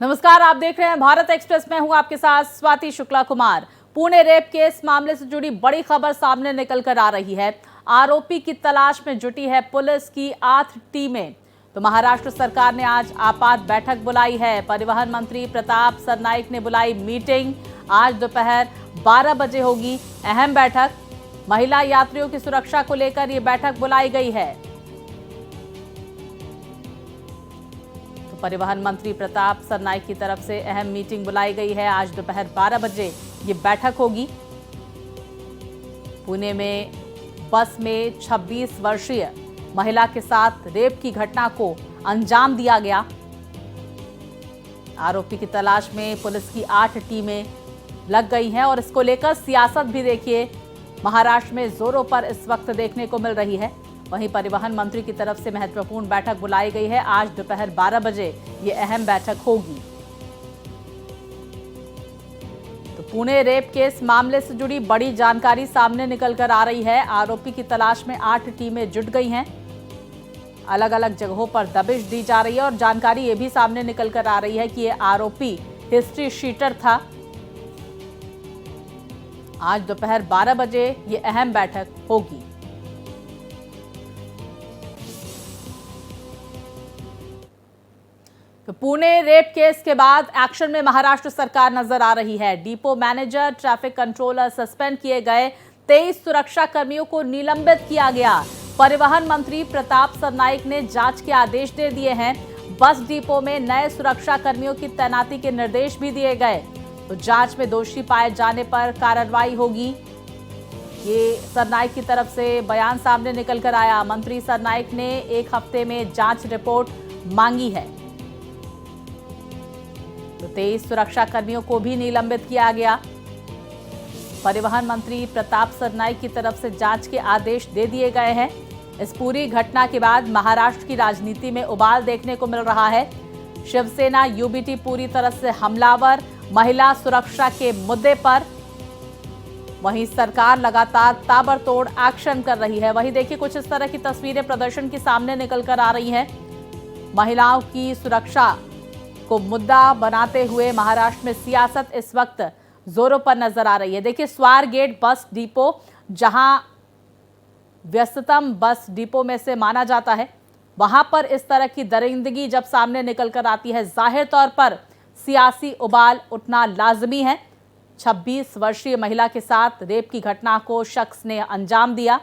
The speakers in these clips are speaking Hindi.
नमस्कार, आप देख रहे हैं भारत एक्सप्रेस में हूं आपके साथ स्वाति शुक्ला कुमार। पुणे रेप केस मामले से जुड़ी बड़ी खबर सामने निकल कर आ रही है। आरोपी की तलाश में जुटी है पुलिस की 8 टीमें। तो महाराष्ट्र सरकार ने आज आपात बैठक बुलाई है। परिवहन मंत्री प्रताप सरनाइक ने बुलाई मीटिंग। आज दोपहर 12 बजे होगी अहम बैठक। महिला यात्रियों की सुरक्षा को लेकर यह बैठक बुलाई गई है। परिवहन मंत्री प्रताप सरनाइक की तरफ से अहम मीटिंग बुलाई गई है। आज दोपहर 12 बजे ये बैठक होगी। पुणे में बस में 26 वर्षीय महिला के साथ रेप की घटना को अंजाम दिया गया। आरोपी की तलाश में पुलिस की 8 टीमें लग गई हैं और इसको लेकर सियासत भी देखिए महाराष्ट्र में जोरों पर इस वक्त देखने को मिल रही है। वहीं परिवहन मंत्री की तरफ से महत्वपूर्ण बैठक बुलाई गई है। आज दोपहर 12 बजे ये अहम बैठक होगी। तो पुणे रेप केस मामले से जुड़ी बड़ी जानकारी सामने निकल कर आ रही है। आरोपी की तलाश में 8 टीमें जुट गई हैं। अलग अलग जगहों पर दबिश दी जा रही है और जानकारी ये भी सामने निकल कर आ रही है कि ये आरोपी हिस्ट्री शीटर था। आज दोपहर 12 बजे ये अहम बैठक होगी। तो पुणे रेप केस के बाद एक्शन में महाराष्ट्र सरकार नजर आ रही है। Depot manager, traffic controller suspend किए गए। 23 सुरक्षा कर्मियों को निलंबित किया गया। परिवहन मंत्री प्रताप सरनाइक ने जांच के आदेश दे दिए हैं। बस डिपो में नए सुरक्षा कर्मियों की तैनाती के निर्देश भी दिए गए। तो जांच में दोषी पाए जाने पर कार्रवाई होगी। ये सरनाइक की तरफ से बयान सामने निकल कर आया। मंत्री सरनाइक ने 1 हफ्ते में जांच रिपोर्ट मांगी है। तो 23 सुरक्षा कर्मियों को भी निलंबित किया गया। परिवहन मंत्री प्रताप सरनाइक की तरफ से जांच के आदेश दे दिए गए हैं। इस पूरी घटना के बाद महाराष्ट्र की राजनीति में उबाल देखने को मिल रहा है। शिवसेना यूबीटी पूरी तरह से हमलावर महिला सुरक्षा के मुद्दे पर। वहीं सरकार लगातार ताबड़तोड़ एक्शन कर रही है। वहीं देखिए कुछ इस तरह की तस्वीरें प्रदर्शन की सामने निकल कर आ रही हैं। महिलाओं की सुरक्षा को मुद्दा बनाते हुए महाराष्ट्र में सियासत इस वक्त जोरों पर नजर आ रही है। देखिए स्वारगेट बस डिपो, जहां व्यस्ततम बस डिपो में से माना जाता है, वहां पर इस तरह की दरिंदगी जब सामने निकल कर आती है, जाहिर तौर पर सियासी उबाल उठना लाजमी है। 26 वर्षीय महिला के साथ रेप की घटना को शख्स ने अंजाम दिया।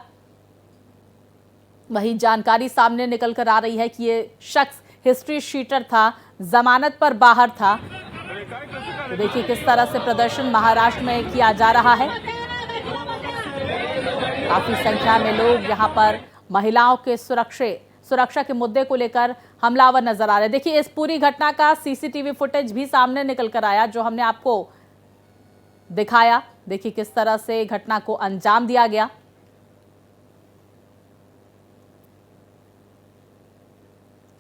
वही जानकारी सामने निकल कर आ रही है कि ये शख्स हिस्ट्री शीटर था, जमानत पर बाहर था। तो देखिए किस तरह से प्रदर्शन महाराष्ट्र में किया जा रहा है। काफी संख्या में लोग यहां पर महिलाओं के सुरक्षा के मुद्दे को लेकर हमलावर नजर आ रहे हैं। देखिए इस पूरी घटना का सीसीटीवी फुटेज भी सामने निकल कर आया, जो हमने आपको दिखाया। देखिए किस तरह से घटना को अंजाम दिया गया।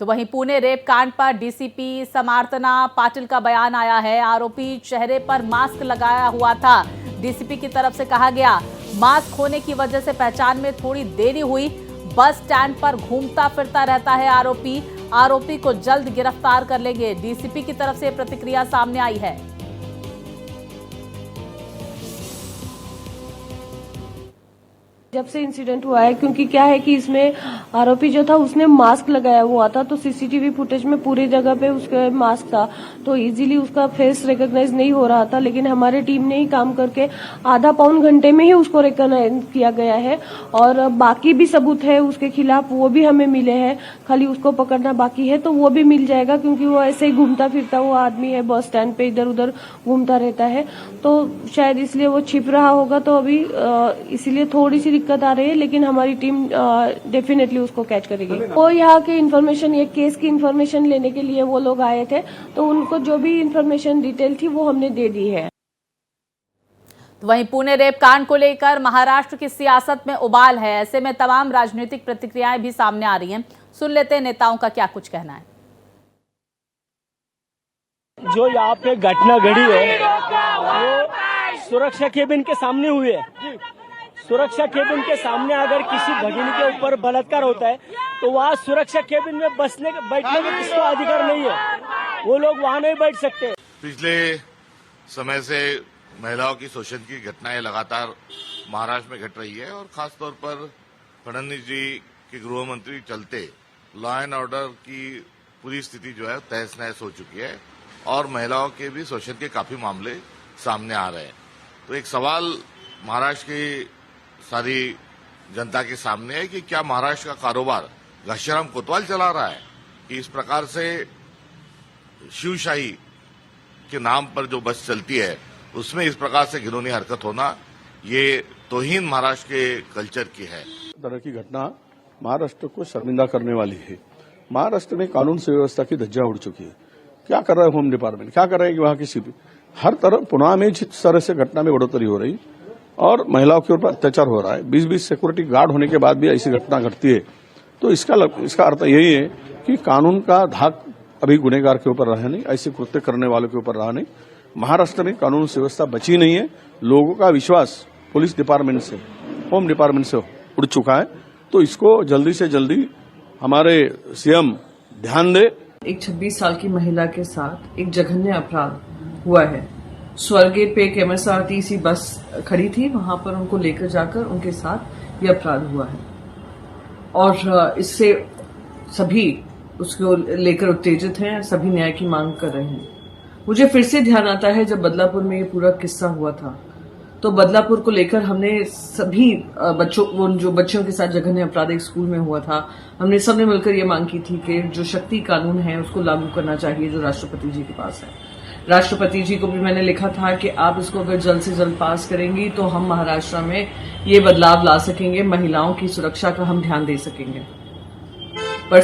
तो वहीं पुणे रेप कांड पर डीसीपी समार्तना पाटिल का बयान आया है। आरोपी चेहरे पर मास्क लगाया हुआ था। डीसीपी की तरफ से कहा गया, मास्क होने की वजह से पहचान में थोड़ी देरी हुई। बस स्टैंड पर घूमता फिरता रहता है आरोपी को जल्द गिरफ्तार कर लेंगे। डीसीपी की तरफ से प्रतिक्रिया सामने आई है। जब से इंसिडेंट हुआ है, क्योंकि क्या है कि इसमें आरोपी जो था उसने मास्क लगाया हुआ था, तो सीसीटीवी फुटेज में पूरी जगह पे उसका मास्क था, तो इजीली उसका फेस रिकॉग्नाइज नहीं हो रहा था। लेकिन हमारे टीम ने ही काम करके आधा पौन घंटे में ही उसको रिकॉग्नाइज किया गया है। और बाकी भी सबूत है उसके खिलाफ, वो भी हमें मिले हैं। खाली उसको पकड़ना बाकी है, तो वो भी मिल जाएगा, क्योंकि वो ऐसे ही घूमता फिरता हुआ आदमी है, बस स्टैंड पे इधर उधर घूमता रहता है, तो शायद इसलिए वो छिप रहा होगा। तो अभी इसीलिए थोड़ी सी दिक्कत आ रही है, लेकिन हमारी टीम डेफिनेटली उसको कैच करेगी। वो यहाँ के इन्फॉर्मेशन, ये केस की इन्फॉर्मेशन लेने के लिए वो लोग आए थे, तो उनको जो भी इन्फॉर्मेशन डिटेल थी वो हमने दे दी है। तो वहीं पुणे रेप कांड को लेकर महाराष्ट्र की सियासत में उबाल है। ऐसे में तमाम राजनीतिक प्रतिक्रियाएं भी सामने आ रही हैं। सुन लेते हैं नेताओं का क्या कुछ कहना है। जो यहाँ पे घटना घड़ी है वो सुरक्षा केबिन के सामने हुई है। सुरक्षा केबिन के सामने अगर किसी भगिनी के ऊपर बलात्कार होता है तो वहाँ सुरक्षा केबिन में बैठने का किसको अधिकार नहीं है। वो लोग वहाँ नहीं बैठ सकते। पिछले समय से महिलाओं की शोषण की घटनाएं लगातार महाराष्ट्र में घट रही है और खासतौर पर फडणवीस जी के गृह मंत्री चलते लॉ एंड ऑर्डर की पूरी स्थिति जो है तहस नहस हो चुकी है और महिलाओं के भी शोषण के काफी मामले सामने आ रहे हैं। तो एक सवाल महाराष्ट्र की सारी जनता के सामने है कि क्या महाराष्ट्र का कारोबार घनश्याम कोतवाल चला रहा है कि इस प्रकार से शिवशाही के नाम पर जो बस चलती है उसमें इस प्रकार से घिनौनी हरकत होना ये तौहीन महाराष्ट्र के कल्चर की है। तरह की घटना महाराष्ट्र को शर्मिंदा करने वाली है। महाराष्ट्र में कानून सुव्यवस्था की धज्जियां उड़ चुकी है। क्या कर रहा है होम डिपार्टमेंट, क्या कर रहा है कि वहां की सीपी, हर तरफ पुनः में जिस तरह से घटना में बढ़ोतरी हो रही और महिलाओं के ऊपर अत्याचार हो रहा है, 20-20 सिक्योरिटी गार्ड होने के बाद भी ऐसी घटना घटती है, तो इसका अर्थ यही है कि कानून का धाक अभी गुनहगार के ऊपर रहा नहीं, ऐसे कृत्य करने वालों के ऊपर रहा नहीं। महाराष्ट्र में कानून व्यवस्था बची नहीं है। लोगों का विश्वास पुलिस डिपार्टमेंट से, होम डिपार्टमेंट से उड़ चुका है। तो इसको जल्दी से जल्दी हमारे सीएम ध्यान दे। एक 26 साल की महिला के साथ एक जघन्य अपराध हुआ है। स्वर्गेट पे एक MSRTC बस खड़ी थी, वहां पर उनको लेकर जाकर उनके साथ यह अपराध हुआ है और इससे सभी उसको लेकर उत्तेजित हैं, सभी न्याय की मांग कर रहे हैं। मुझे फिर से ध्यान आता है जब बदलापुर में ये पूरा किस्सा हुआ था, तो बदलापुर को लेकर हमने सभी जो बच्चों के साथ जघन्य अपराध एक स्कूल में हुआ था, हमने सबने मिलकर ये मांग की थी कि जो शक्ति कानून है उसको लागू करना चाहिए जो राष्ट्रपति जी के पास है। राष्ट्रपति जी को भी मैंने लिखा था कि आप इसको अगर जल्द से जल्द पास करेंगी तो हम महाराष्ट्र में ये बदलाव ला सकेंगे, महिलाओं की सुरक्षा का हम ध्यान दे सकेंगे। पर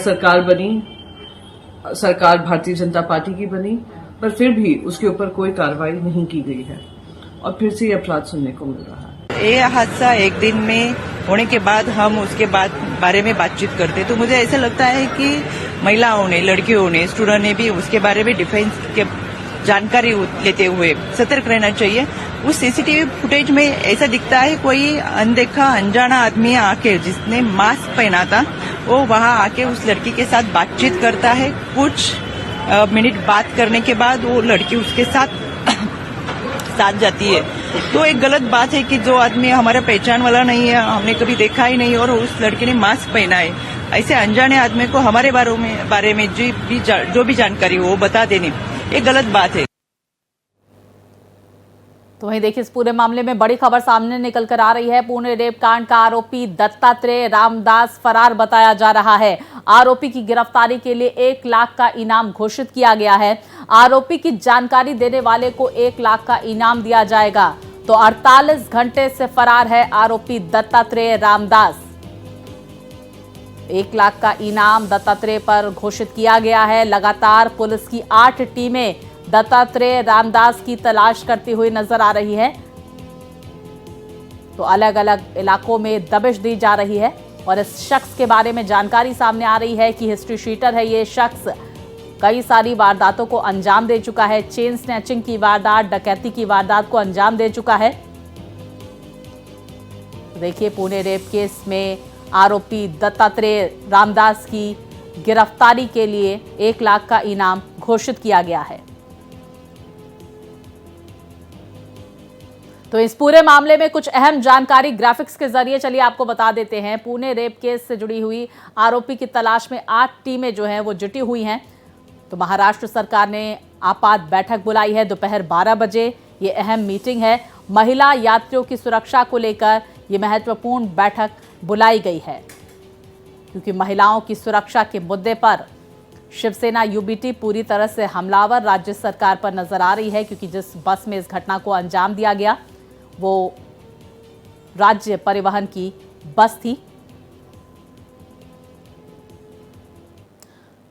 सरकार भारतीय जनता पार्टी की बनी, पर फिर भी उसके ऊपर कोई कार्रवाई नहीं की गई है और फिर से ये अपराध सुनने को मिल रहा है। ये हादसा एक दिन में होने के बाद हम उसके बारे में बातचीत करते, तो मुझे ऐसा लगता है कि महिलाओं ने, लड़कियों ने, स्टूडेंट ने भी उसके बारे में डिफेंस के जानकारी लेते हुए सतर्क रहना चाहिए। उस सीसीटीवी फुटेज में ऐसा दिखता है कोई अनदेखा अनजाना आदमी आके, जिसने मास्क पहना था, वो वहां आके उस लड़की के साथ बातचीत करता है। कुछ मिनट बात करने के बाद वो लड़की उसके साथ जाती है। तो एक गलत बात है कि जो आदमी हमारा पहचान वाला नहीं है, हमने कभी देखा ही नहीं और उस लड़के ने मास्क पहना है, ऐसे अनजाने आदमी को हमारे बारे में जो भी जानकारी हो वो बता देनी, ये गलत बात है। तो वहीं देखिए, इस पूरे मामले में बड़ी खबर सामने निकल कर आ रही है। पुणे रेप कांड का आरोपी दत्तात्रेय रामदास फरार बताया जा रहा है। आरोपी की गिरफ्तारी के लिए 1 लाख का इनाम घोषित किया गया है। आरोपी की जानकारी देने वाले को 1 लाख का इनाम दिया जाएगा। तो 48 घंटे से फरार है आरोपी दत्तात्रेय रामदास। 1 लाख का इनाम दत्तात्रेय पर घोषित किया गया है। लगातार पुलिस की 8 टीमें दत्तात्रेय रामदास की तलाश करती हुई नजर आ रही है। तो अलग अलग इलाकों में दबिश दी जा रही है और इस शख्स के बारे में जानकारी सामने आ रही है कि हिस्ट्री शीटर है ये शख्स। कई सारी वारदातों को अंजाम दे चुका है। चेन स्नैचिंग की वारदात, डकैती की वारदात को अंजाम दे चुका है। देखिए, पुणे रेप केस में आरोपी दत्तात्रेय रामदास की गिरफ्तारी के लिए 1 लाख का इनाम घोषित किया गया है। तो इस पूरे मामले में कुछ अहम जानकारी ग्राफिक्स के जरिए चलिए आपको बता देते हैं। पुणे रेप केस से जुड़ी हुई आरोपी की तलाश में 8 टीमें जो हैं वो जुटी हुई हैं। तो महाराष्ट्र सरकार ने आपात बैठक बुलाई है दोपहर 12 बजे। ये अहम मीटिंग है। महिला यात्रियों की सुरक्षा को लेकर ये महत्वपूर्ण बैठक बुलाई गई है, क्योंकि महिलाओं की सुरक्षा के मुद्दे पर शिवसेना यूबीटी पूरी तरह से हमलावर राज्य सरकार पर नजर आ रही है, क्योंकि जिस बस में इस घटना को अंजाम दिया गया वो राज्य परिवहन की बस थी।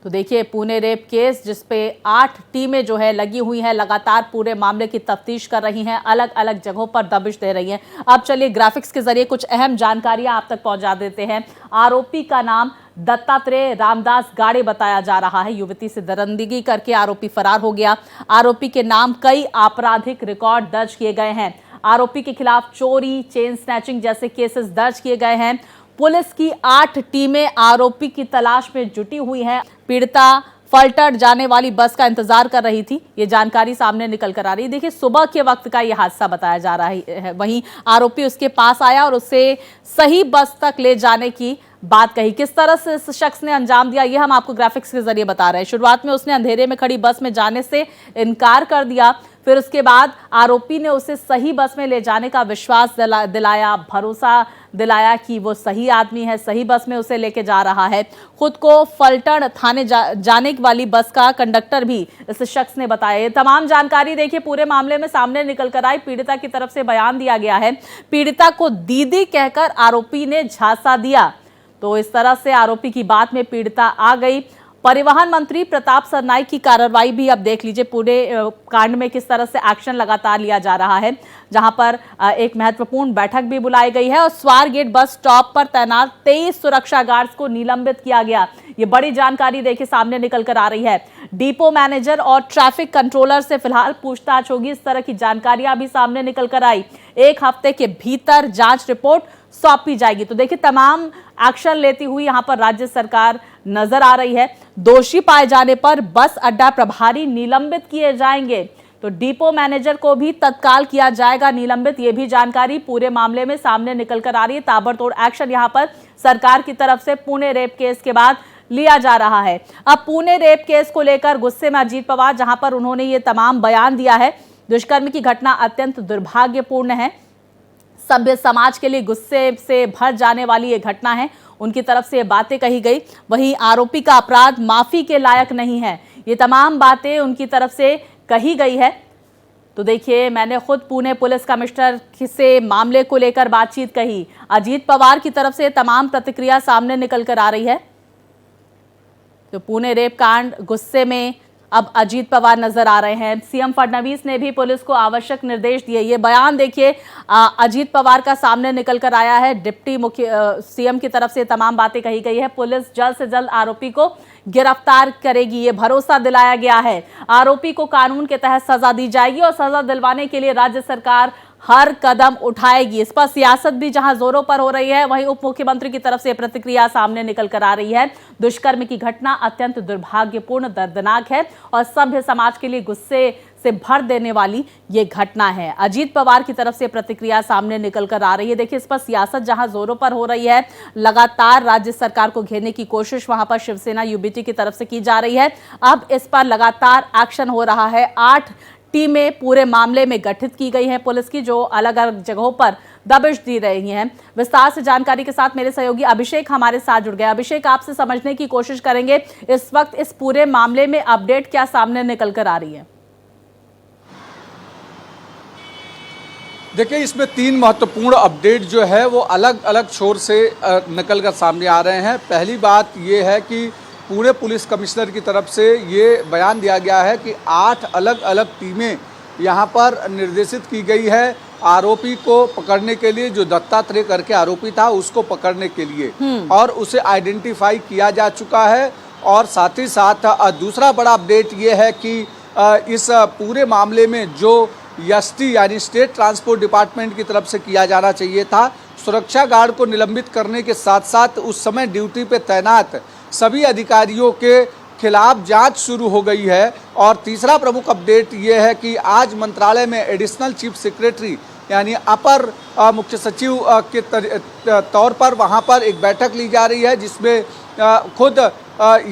तो देखिए, पुणे रेप केस जिस पे 8 टीमें जो है लगी हुई हैं, लगातार पूरे मामले की तफ्तीश कर रही हैं, अलग अलग जगहों पर दबिश दे रही हैं। अब चलिए ग्राफिक्स के जरिए कुछ अहम जानकारियां आप तक पहुंचा देते हैं। आरोपी का नाम दत्तात्रेय रामदास गाड़े बताया जा रहा है। युवती से दरिंदगी करके आरोपी फरार हो गया। आरोपी के नाम कई आपराधिक रिकॉर्ड दर्ज किए गए हैं। आरोपी के खिलाफ चोरी, चेन स्नैचिंग जैसे केसेस दर्ज किए गए हैं। पुलिस की 8 टीमें आरोपी की तलाश में जुटी हुई हैं। पीड़िता फलटण जाने वाली बस का इंतजार कर रही थी। ये जानकारी सामने निकल कर आ रही है। देखिए, सुबह के वक्त का ये हादसा बताया जा रहा है। वहीं आरोपी उसके पास आया और उसे सही बस तक ले जाने की बात कही। किस तरह से इस शख्स ने अंजाम दिया, ये हम आपको ग्राफिक्स के जरिए बता रहे हैं। शुरुआत में उसने अंधेरे में खड़ी बस में जाने से इनकार कर दिया, फिर उसके बाद आरोपी ने उसे सही बस में ले जाने का विश्वास दिलाया, भरोसा दिलाया कि वो सही आदमी है, सही बस में उसे लेके जा रहा है। खुद को फलटण थाने जाने वाली बस का कंडक्टर भी इस शख्स ने बताया। ये तमाम जानकारी देखिए पूरे मामले में सामने निकल कर आई। पीड़िता की तरफ से बयान दिया गया है। पीड़िता को दीदी कहकर आरोपी ने झांसा दिया, तो इस तरह से आरोपी की बात में पीड़िता आ गई। परिवहन मंत्री प्रताप सरनाईक की कार्रवाई भी अब देख लीजिए। पूरे कांड में किस तरह से एक्शन लगातार लिया जा रहा है, जहां पर एक महत्वपूर्ण बैठक भी बुलाई गई है और स्वारगेट बस स्टॉप पर तैनात 23 सुरक्षा गार्ड्स को निलंबित किया गया। ये बड़ी जानकारी देखिए सामने निकल कर आ रही है। डिपो मैनेजर और ट्रैफिक कंट्रोलर से फिलहाल पूछताछ होगी। इस तरह की जानकारियां भी सामने निकल कर आई। 1 हफ्ते के भीतर जांच रिपोर्ट सौंपी जाएगी। तो देखिए तमाम एक्शन लेती हुई यहां पर राज्य सरकार नजर आ रही है। दोषी पाए जाने पर बस अड्डा प्रभारी निलंबित किए जाएंगे, तो डिपो मैनेजर को भी तत्काल किया जाएगा निलंबित। ये भी जानकारी पूरे मामले में सामने निकल कर आ रही है। ताबड़तोड़ एक्शन यहां पर सरकार की तरफ से पुणे रेप केस के बाद लिया जा रहा है। अब पुणे रेप केस को लेकर गुस्से में अजीत पवार, जहां पर उन्होंने ये तमाम बयान दिया है। दुष्कर्म की घटना अत्यंत दुर्भाग्यपूर्ण है, सभ्य समाज के लिए गुस्से से भर जाने वाली ये घटना है। उनकी तरफ से ये बातें कही गई। वहीं आरोपी का अपराध माफी के लायक नहीं है, ये तमाम बातें उनकी तरफ से कही गई है। तो देखिए, मैंने खुद पुणे पुलिस कमिश्नर से मामले को लेकर बातचीत कही। अजीत पवार की तरफ से तमाम प्रतिक्रिया सामने निकल कर आ रही है। तो पुणे रेप कांड, गुस्से में अब अजीत पवार नजर आ रहे हैं। सीएम फडणवीस ने भी पुलिस को आवश्यक निर्देश दिए। ये बयान देखिए अजीत पवार का सामने निकल कर आया है। डिप्टी मुख्य सीएम की तरफ से तमाम बातें कही गई है। पुलिस जल्द से जल्द आरोपी को गिरफ्तार करेगी, ये भरोसा दिलाया गया है। आरोपी को कानून के तहत सजा दी जाएगी और सजा दिलवाने के लिए राज्य सरकार हर कदम उठाएगी। इस पर सियासत भी जहां जोरों पर हो रही है, वहीं उप मुख्यमंत्री की तरफ से प्रतिक्रिया सामने निकल कर आ रही है। दुष्कर्म की घटना अत्यंत दुर्भाग्यपूर्ण, दर्दनाक है और सभ्य समाज के लिए गुस्से से भर देने वाली ये घटना है। अजीत पवार की तरफ से प्रतिक्रिया सामने निकल कर आ रही है। देखिए, इस पर सियासत जहां जोरों पर हो रही है, लगातार राज्य सरकार को घेरने की कोशिश वहां पर शिवसेना यूबीटी की तरफ से की जा रही है। अब इस पर लगातार एक्शन हो रहा है। 8 टीमें पूरे मामले में गठित की गई हैं पुलिस की, जो अलग अलग जगहों पर दबिश दी रही हैं। विस्तार से जानकारी के साथ मेरे सहयोगी अभिषेक हमारे साथ जुड़ गए। अभिषेक, आपसे समझने की कोशिश करेंगे इस वक्त इस पूरे मामले में अपडेट क्या सामने निकल कर आ रही है। देखिए, इसमें 3 महत्वपूर्ण अपडेट जो है वो अलग अलग छोर से निकल कर सामने आ रहे हैं। पहली बात ये है कि पुणे पुलिस कमिश्नर की तरफ से ये बयान दिया गया है कि 8 अलग अलग टीमें यहाँ पर निर्देशित की गई है आरोपी को पकड़ने के लिए, जो दत्तात्रेय करके आरोपी था उसको पकड़ने के लिए, और उसे आइडेंटिफाई किया जा चुका है। और साथ ही साथ दूसरा बड़ा अपडेट ये है कि इस पूरे मामले में जो एसटी यानी स्टेट ट्रांसपोर्ट डिपार्टमेंट की तरफ से किया जाना चाहिए था, सुरक्षा गार्ड को निलंबित करने के साथ साथ उस समय ड्यूटी पे तैनात सभी अधिकारियों के खिलाफ जांच शुरू हो गई है। और तीसरा प्रमुख अपडेट ये है कि आज मंत्रालय में एडिशनल चीफ सेक्रेटरी यानी अपर मुख्य सचिव के तौर पर वहां पर एक बैठक ली जा रही है, जिसमें खुद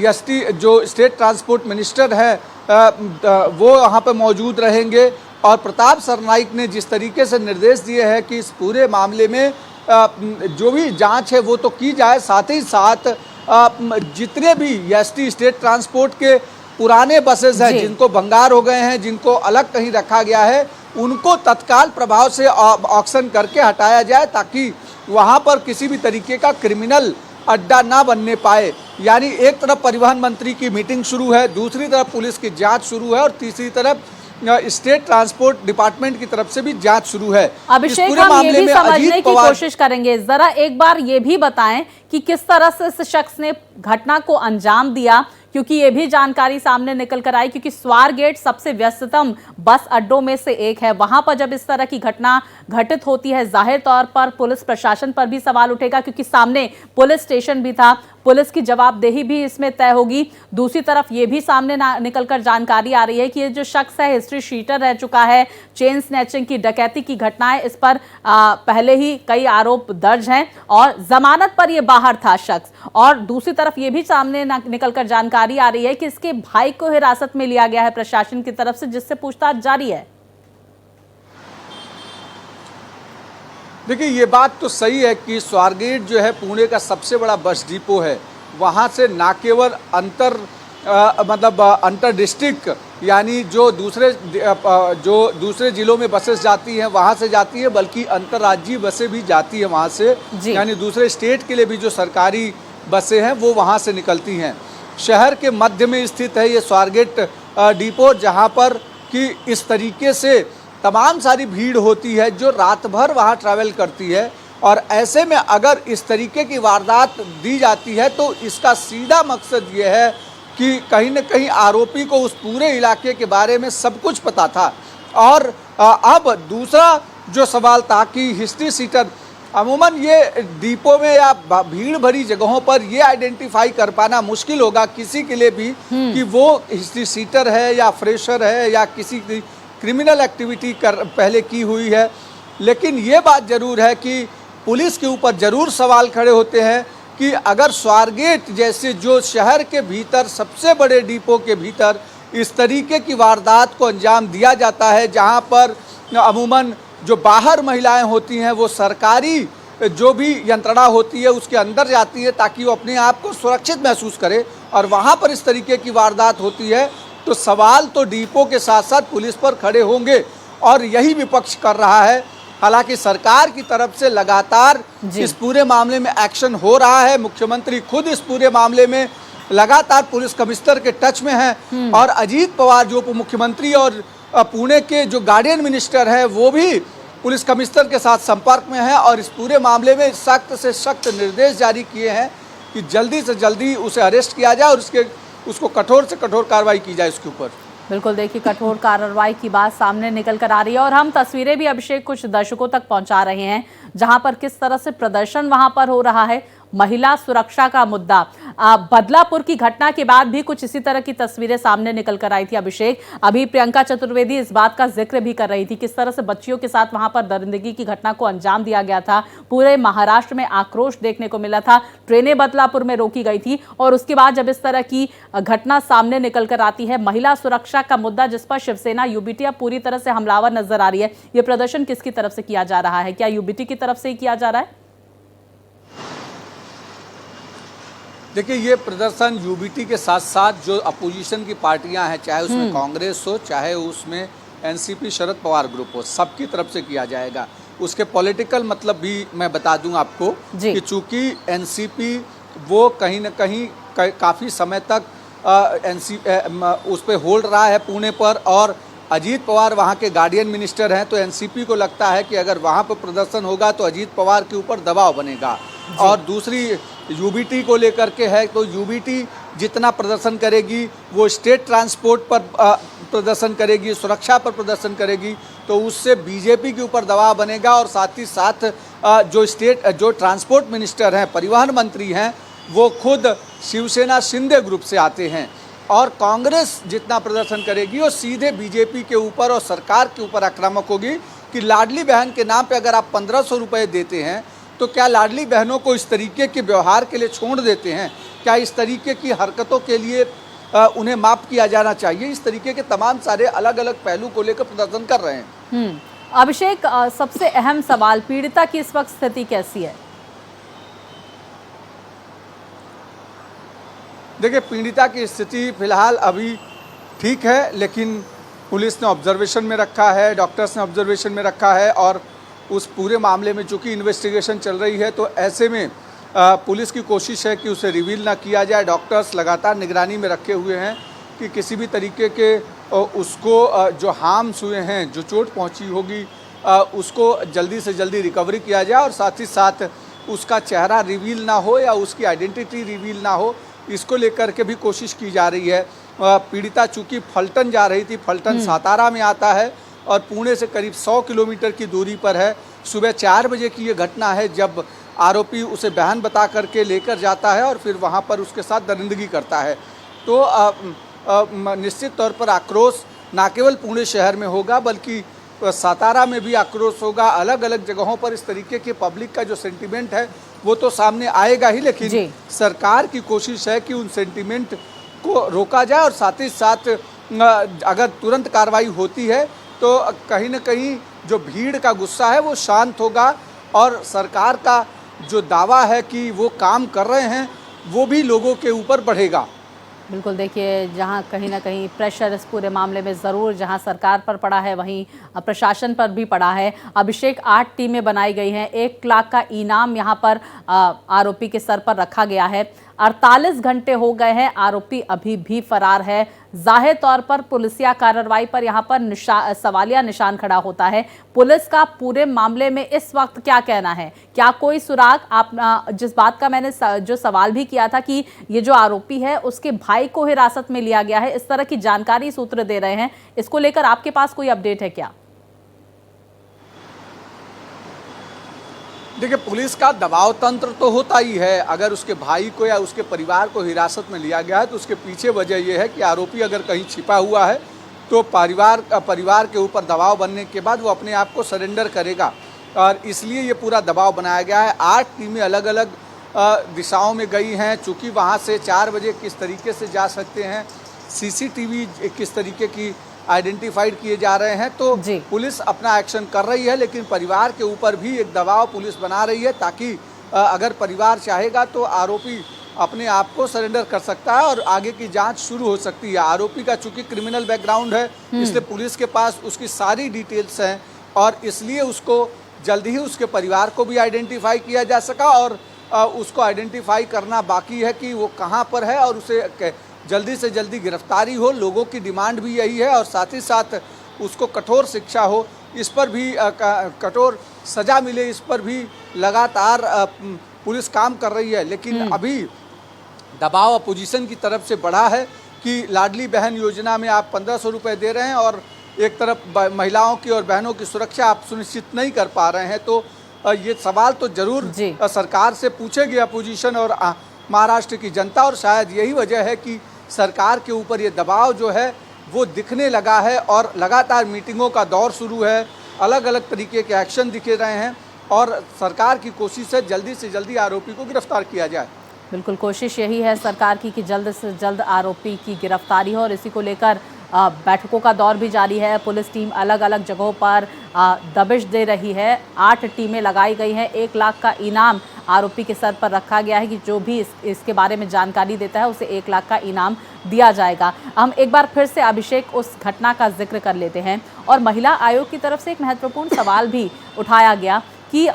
एसटी जो स्टेट ट्रांसपोर्ट मिनिस्टर है वो वहां पर मौजूद रहेंगे। और प्रताप सरनाईक ने जिस तरीके से निर्देश दिए हैं कि इस पूरे मामले में जो भी जांच है वो तो की जाए, साथ ही साथ जितने भी एसटी स्टेट ट्रांसपोर्ट के पुराने बसेस हैं जिनको भंगार हो गए हैं, जिनको अलग कहीं रखा गया है, उनको तत्काल प्रभाव से ऑक्शन करके हटाया जाए, ताकि वहां पर किसी भी तरीके का क्रिमिनल अड्डा ना बनने पाए। यानी एक तरफ परिवहन मंत्री की मीटिंग शुरू है, दूसरी तरफ पुलिस की जांच शुरू है, और तीसरी तरफ स्टेट ट्रांसपोर्ट डिपार्टमेंट की तरफ से भी जांच शुरू है। अभिषेक, हम ये भी समझने की कोशिश करेंगे, जरा एक बार ये भी बताएं कि किस तरह से इस शख्स ने घटना को अंजाम दिया, क्योंकि ये भी जानकारी सामने निकल कर आई, क्योंकि स्वारगेट सबसे व्यस्ततम बस अड्डों में से एक है। वहां पर जब इस तरह की घटना घटित होती है, जाहिर तौर पर पुलिस प्रशासन पर भी सवाल उठेगा, क्योंकि सामने पुलिस स्टेशन भी था, पुलिस की जवाबदेही भी इसमें तय होगी। दूसरी तरफ ये भी सामने निकलकर जानकारी आ रही है कि ये जो शख्स है हिस्ट्री शीटर रह चुका है, चेन स्नैचिंग की, डकैती की घटनाएं इस पर पहले ही कई आरोप दर्ज हैं और जमानत पर ये बाहर था शख्स। और दूसरी तरफ ये भी सामने निकलकर जानकारी आ रही है कि इसके भाई को हिरासत में लिया गया है प्रशासन की तरफ से, जिससे पूछताछ जारी है। देखिए, ये बात तो सही है कि स्वारगेट जो है पुणे का सबसे बड़ा बस डिपो है। वहाँ से ना केवल अंतर डिस्ट्रिक्ट यानी जो दूसरे जिलों में बसेस जाती हैं वहाँ से जाती है, बल्कि अंतर्राज्यीय बसें भी जाती हैं वहाँ से, यानी दूसरे स्टेट के लिए भी जो सरकारी बसें हैं वो वहाँ से निकलती हैं। शहर के मध्य में स्थित है ये स्वारगेट डिपो, जहाँ पर कि इस तरीके से तमाम सारी भीड़ होती है जो रात भर वहाँ ट्रैवल करती है। और ऐसे में अगर इस तरीके की वारदात दी जाती है तो इसका सीधा मकसद ये है कि कहीं न कहीं आरोपी को उस पूरे इलाके के बारे में सब कुछ पता था। और अब दूसरा जो सवाल था कि हिस्ट्री सीटर, अमूमन ये डिपो में या भीड़ भरी जगहों पर ये आइडेंटिफाई कर पाना मुश्किल होगा किसी के लिए भी कि वो हिस्ट्री सीटर है या फ्रेशर है या किसी क्रिमिनल एक्टिविटी पहले की हुई है। लेकिन ये बात जरूर है कि पुलिस के ऊपर जरूर सवाल खड़े होते हैं कि अगर स्वारगेट जैसे जो शहर के भीतर सबसे बड़े डिपो के भीतर इस तरीके की वारदात को अंजाम दिया जाता है, जहां पर अमूमन जो बाहर महिलाएं होती हैं वो सरकारी जो भी यंत्रणा होती है उसके अंदर जाती है ताकि वो अपने आप को सुरक्षित महसूस करे, और वहां पर इस तरीके की वारदात होती है, तो सवाल तो डिपो के साथ साथ पुलिस पर खड़े होंगे। और यही विपक्ष कर रहा है। हालांकि सरकार की तरफ से लगातार इस पूरे मामले में एक्शन हो रहा है। मुख्यमंत्री खुद इस पूरे मामले में लगातार पुलिस कमिश्नर के टच में हैं, और अजीत पवार जो उप मुख्यमंत्री और पुणे के जो गार्डियन मिनिस्टर हैं वो भी पुलिस कमिश्नर के साथ संपर्क में हैं और इस पूरे मामले में सख्त से सख्त निर्देश जारी किए हैं कि जल्दी से जल्दी उसे अरेस्ट किया जाए और उसको कठोर से कठोर कार्रवाई की जाए उसके ऊपर। बिल्कुल, देखिए कठोर कार्रवाई की बात सामने निकल कर आ रही है और हम तस्वीरें भी अभिषेक कुछ दर्शकों तक पहुंचा रहे हैं जहां पर किस तरह से प्रदर्शन वहां पर हो रहा है। महिला सुरक्षा का मुद्दा, बदलापुर की घटना के बाद भी कुछ इसी तरह की तस्वीरें सामने निकल कर आई थी अभिषेक। अभी प्रियंका चतुर्वेदी इस बात का जिक्र भी कर रही थी किस तरह से बच्चियों के साथ वहां पर दरिंदगी की घटना को अंजाम दिया गया था। पूरे महाराष्ट्र में आक्रोश देखने को मिला था, ट्रेनें बदलापुर में रोकी गई थी और उसके बाद जब इस तरह की घटना सामने निकल कर आती है, महिला सुरक्षा का मुद्दा जिस पर शिवसेना यूबीटी अब पूरी तरह से हमलावर नजर आ रही है, ये प्रदर्शन किसकी तरफ से किया जा रहा है? क्या यूबीटी की तरफ से ही किया जा रहा है? देखिए, ये प्रदर्शन यूबीटी के साथ साथ जो अपोजिशन की पार्टियां हैं, चाहे उसमें कांग्रेस हो चाहे उसमें एनसीपी शरद पवार ग्रुप हो, सबकी तरफ से किया जाएगा। उसके पॉलिटिकल मतलब भी मैं बता दूं आपको कि चूंकि एनसीपी वो कहीं न कहीं काफ़ी समय तक उस पर होल्ड रहा है पुणे पर, और अजीत पवार वहाँ के गार्डियन मिनिस्टर हैं, तो एनसीपी को लगता है कि अगर वहाँ पर प्रदर्शन होगा तो अजीत पवार के ऊपर दबाव बनेगा। और दूसरी यूबीटी को लेकर के है, तो यूबीटी जितना प्रदर्शन करेगी वो स्टेट ट्रांसपोर्ट पर प्रदर्शन करेगी, सुरक्षा पर प्रदर्शन करेगी, तो उससे बीजेपी के ऊपर दबाव बनेगा। और साथ ही साथ जो ट्रांसपोर्ट मिनिस्टर हैं, परिवहन मंत्री हैं, वो खुद शिवसेना शिंदे ग्रुप से आते हैं। और कांग्रेस जितना प्रदर्शन करेगी वो सीधे बीजेपी के ऊपर और सरकार के ऊपर आक्रामक होगी कि लाडली बहन के नाम पे अगर आप 1500 रुपये देते हैं तो क्या लाडली बहनों को इस तरीके के व्यवहार के लिए छोड़ देते हैं? क्या इस तरीके की हरकतों के लिए उन्हें माफ किया जाना चाहिए? इस तरीके के तमाम सारे अलग अलग पहलू को लेकर प्रदर्शन कर रहे हैं। अभिषेक, सबसे अहम सवाल, पीड़िता की इस वक्त स्थिति कैसी है? देखिए, पीड़िता की स्थिति फिलहाल अभी ठीक है, लेकिन पुलिस ने ऑब्जर्वेशन में रखा है, डॉक्टर्स ने ऑब्जर्वेशन में रखा है, और उस पूरे मामले में चूँकि इन्वेस्टिगेशन चल रही है तो ऐसे में पुलिस की कोशिश है कि उसे रिवील ना किया जाए। डॉक्टर्स लगातार निगरानी में रखे हुए हैं कि किसी भी तरीके के उसको जो हार्म्स हुए हैं, जो चोट पहुंची होगी, उसको जल्दी से जल्दी रिकवरी किया जाए और साथ ही साथ उसका चेहरा रिवील ना हो या उसकी आइडेंटिटी रिवील ना हो, इसको लेकर के भी कोशिश की जा रही है। पीड़िता चूंकि फलटन जा रही थी, फलटन सातारा में आता है और पुणे से करीब 100 किलोमीटर की दूरी पर है। सुबह 4 बजे की ये घटना है जब आरोपी उसे बहन बता करके लेकर जाता है और फिर वहाँ पर उसके साथ दरिंदगी करता है। तो निश्चित तौर पर आक्रोश न केवल पुणे शहर में होगा बल्कि सातारा में भी आक्रोश होगा। अलग अलग जगहों पर इस तरीके के पब्लिक का जो सेंटिमेंट है वो तो सामने आएगा ही, लेकिन सरकार की कोशिश है कि उन सेंटिमेंट को रोका जाए और साथ ही साथ अगर तुरंत कार्रवाई होती है तो कहीं न कहीं जो भीड़ का गुस्सा है वो शांत होगा और सरकार का जो दावा है कि वो काम कर रहे हैं वो भी लोगों के ऊपर बढ़ेगा। बिल्कुल, देखिए जहां कहीं ना कहीं प्रेशर इस पूरे मामले में ज़रूर जहां सरकार पर पड़ा है वहीं प्रशासन पर भी पड़ा है। अभिषेक 8 टीमें बनाई गई हैं, 1 लाख का इनाम यहां पर आरोपी के सर पर रखा गया है। 48 घंटे हो गए हैं, आरोपी अभी भी फरार है। जाहिर तौर पर पुलिसिया कार्रवाई पर यहाँ पर सवालिया निशान खड़ा होता है। पुलिस का पूरे मामले में इस वक्त क्या कहना है? क्या कोई सुराग? आप जिस बात का मैंने जो सवाल भी किया था कि ये जो आरोपी है उसके भाई को हिरासत में लिया गया है, इस तरह की जानकारी सूत्र दे रहे हैं, इसको लेकर आपके पास कोई अपडेट है क्या? देखिए, पुलिस का दबाव तंत्र तो होता ही है। अगर उसके भाई को या उसके परिवार को हिरासत में लिया गया है तो उसके पीछे वजह यह है कि आरोपी अगर कहीं छिपा हुआ है तो परिवार के ऊपर दबाव बनने के बाद वो अपने आप को सरेंडर करेगा और इसलिए ये पूरा दबाव बनाया गया है। 8 टीमें अलग अलग दिशाओं में गई हैं। चूँकि वहाँ से 4 बजे किस तरीके से जा सकते हैं, CCTV किस तरीके की आइडेंटिफाइड किए जा रहे हैं, तो पुलिस अपना एक्शन कर रही है, लेकिन परिवार के ऊपर भी एक दबाव पुलिस बना रही है ताकि अगर परिवार चाहेगा तो आरोपी अपने आप को सरेंडर कर सकता है और आगे की जांच शुरू हो सकती है। आरोपी का चूंकि क्रिमिनल बैकग्राउंड है इसलिए पुलिस के पास उसकी सारी डिटेल्स हैं और इसलिए उसको जल्दी ही उसके परिवार को भी आइडेंटिफाई किया जा सका और उसको आइडेंटिफाई करना बाकी है कि वो कहाँ पर है और उसे जल्दी से जल्दी गिरफ्तारी हो। लोगों की डिमांड भी यही है और साथ ही साथ उसको कठोर शिक्षा हो, इस पर भी कठोर सज़ा मिले, इस पर भी लगातार पुलिस काम कर रही है। लेकिन अभी दबाव अपोजिशन की तरफ से बढ़ा है कि लाडली बहन योजना में आप 1500 रुपये दे रहे हैं और एक तरफ महिलाओं की और बहनों की सुरक्षा आप सुनिश्चित नहीं कर पा रहे हैं। तो ये सवाल तो जरूर सरकार से पूछेगी अपोजिशन और महाराष्ट्र की जनता और शायद यही वजह है कि सरकार के ऊपर ये दबाव जो है वो दिखने लगा है और लगातार मीटिंगों का दौर शुरू है। अलग अलग तरीके के एक्शन दिखे रहे हैं और सरकार की कोशिश है जल्दी से जल्दी आरोपी को गिरफ्तार किया जाए। बिल्कुल, कोशिश यही है सरकार की कि जल्द से जल्द आरोपी की गिरफ्तारी हो और इसी को लेकर बैठकों का दौर भी जारी है। पुलिस टीम अलग अलग जगहों पर दबिश दे रही है। 8 टीमें लगाई गई हैं। 1 लाख का इनाम आरोपी के सर पर रखा गया है कि जो भी इसके बारे में जानकारी देता है उसे 1 लाख का इनाम दिया जाएगा। हम एक बार फिर से अभिषेक उस घटना का जिक्र कर लेते हैं और महिला आयोग की तरफ से एक महत्वपूर्ण सवाल भी उठाया गया कि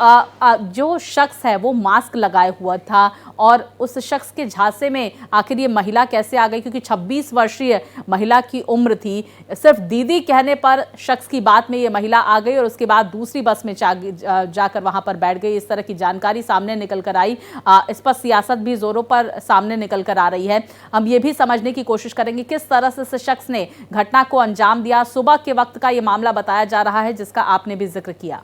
जो शख्स है वो मास्क लगाए हुआ था और उस शख्स के झांसे में आखिर ये महिला कैसे आ गई, क्योंकि 26 वर्षीय महिला की उम्र थी। सिर्फ दीदी कहने पर शख्स की बात में ये महिला आ गई और उसके बाद दूसरी बस में जाकर वहां पर बैठ गई। इस तरह की जानकारी सामने निकल कर आई। इस पर सियासत भी जोरों पर सामने निकल कर आ रही है। हम ये भी समझने की कोशिश करेंगे किस तरह से इस शख्स ने घटना को अंजाम दिया। सुबह के वक्त का ये मामला बताया जा रहा है जिसका आपने भी जिक्र किया।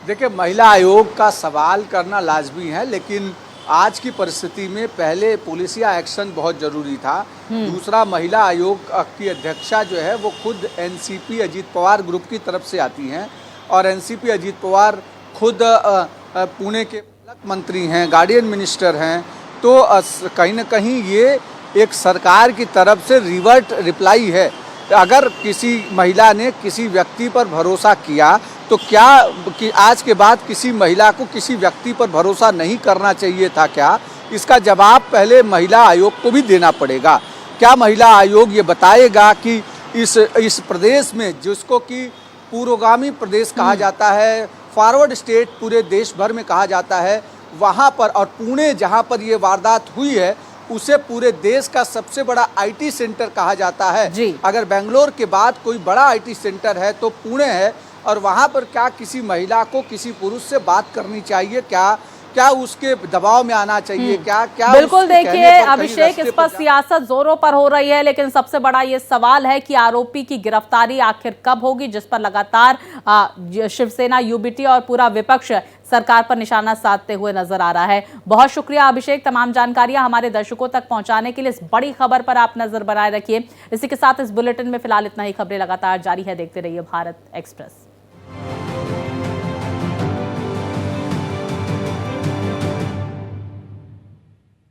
देखिए, महिला आयोग का सवाल करना लाजमी है, लेकिन आज की परिस्थिति में पहले पुलिसिया एक्शन बहुत ज़रूरी था। दूसरा, महिला आयोग की अध्यक्षा जो है वो खुद एनसीपी अजीत पवार ग्रुप की तरफ से आती हैं और एनसीपी अजीत पवार खुद पुणे के मंत्री हैं, गार्डियन मिनिस्टर हैं। तो कहीं ना कहीं ये एक सरकार की तरफ से रिवर्ट रिप्लाई है। अगर किसी महिला ने किसी व्यक्ति पर भरोसा किया तो क्या कि आज के बाद किसी महिला को किसी व्यक्ति पर भरोसा नहीं करना चाहिए था क्या? इसका जवाब पहले महिला आयोग को भी देना पड़ेगा। क्या महिला आयोग ये बताएगा कि इस प्रदेश में, जिसको कि पूर्वगामी प्रदेश कहा जाता है, फॉरवर्ड स्टेट पूरे देश भर में कहा जाता है, वहाँ पर और पुणे जहाँ पर ये वारदात हुई है उसे पूरे देश का सबसे बड़ा आईटी सेंटर कहा जाता है। अगर बेंगलोर के बाद कोई बड़ा आईटी सेंटर है तो पुणे है। और वहाँ पर क्या किसी महिला को किसी पुरुष से बात करनी चाहिए? क्या क्या उसके दबाव में आना चाहिए, क्या क्या बिल्कुल उसके कहने देखिए पर कहीं अभिषेक, रास्ते इस पर जा- सियासत जोरों पर हो रही है, लेकिन सबसे बड़ा ये सवाल है कि आरोपी की गिरफ्तारी आखिर कब होगी, जिस पर लगातार शिवसेना, यूबीटी और पूरा विपक्ष सरकार पर निशाना साधते हुए नजर आ रहा है। बहुत शुक्रिया अभिषेक, तमाम जानकारियां हमारे दर्शकों तक पहुंचाने के लिए। इस बड़ी खबर पर आप नजर बनाए रखिए। इसी के साथ इस बुलेटिन में फिलहाल इतना ही। खबरें लगातार जारी है, देखते रहिए भारत एक्सप्रेस।